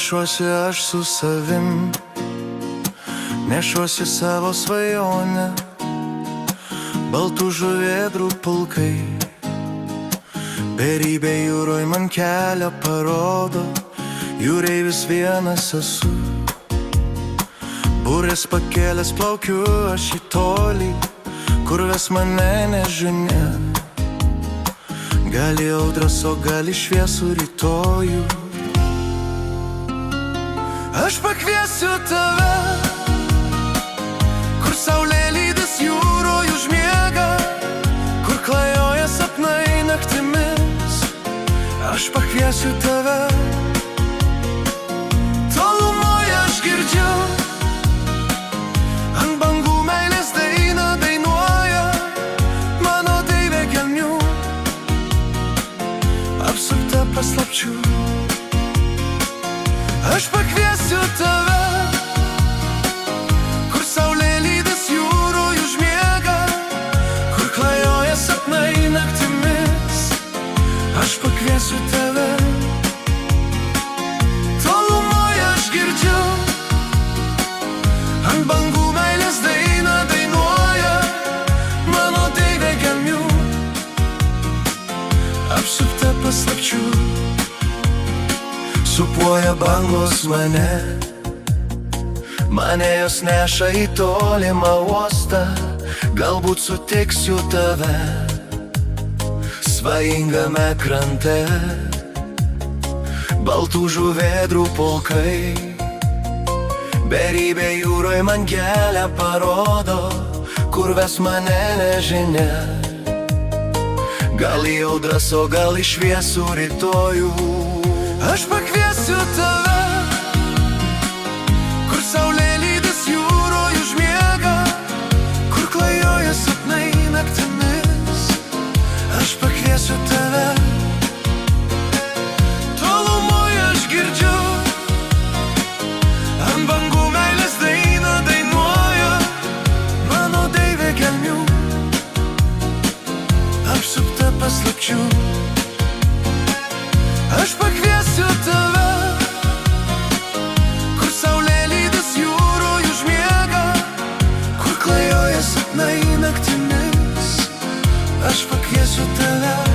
Nešuosi aš su savim, nešuosi savo svajonę, baltų žuvėdrų pulkai. Beribė jūroj man kelią parodo, jūreivis vienas esu. Burės pakėlęs plaukiu aš į tolį, kur ves mane nežinia. Gali audras, o gali šviesų rytojų. Aš pakviesiu tave, kur saulėlydis jūroj užmiega, kur klajoja sapnai naktimis. Aš pakviesiu tave, tolumoje aš girdžiu, ant bangų meilės dainą dainuoja mano deivė gelmių, apsupta paslapčių. Aš pakviesiu tave, kur saulėlydis jūroj užmiega, kur klajoja sapnai naktimis. Aš pakviesiu tave, tolumoje aš girdžiu, ant bangų meilės dainą dainuoja mano deivė gelmių, apsupta paslapčių. Supuoja bangos mane, mane jos neša į tolimą uostą. Galbūt sutiksiu tave svajingame krante, baltų žuvėdrų pulkai. Beribė jūroj man kelią parodo, kur ves mane nežinia. Gal į audras, o gal į šviesų rytojų. Aš pakviesiu tave, kur saulėlydis jūroj užmiega, kur klajoja sapnai naktimis. Aš pakviesiu tave, tolumoje aš girdžiu, ant bangų meilės dainą dainuoja mano deivė gelmių, apsupta paslapčių. Aš pakviesiu tave, kur saulėlydis jūroj užmiega, kur klajoja sapnai naktimis. Aš pakviesiu tave.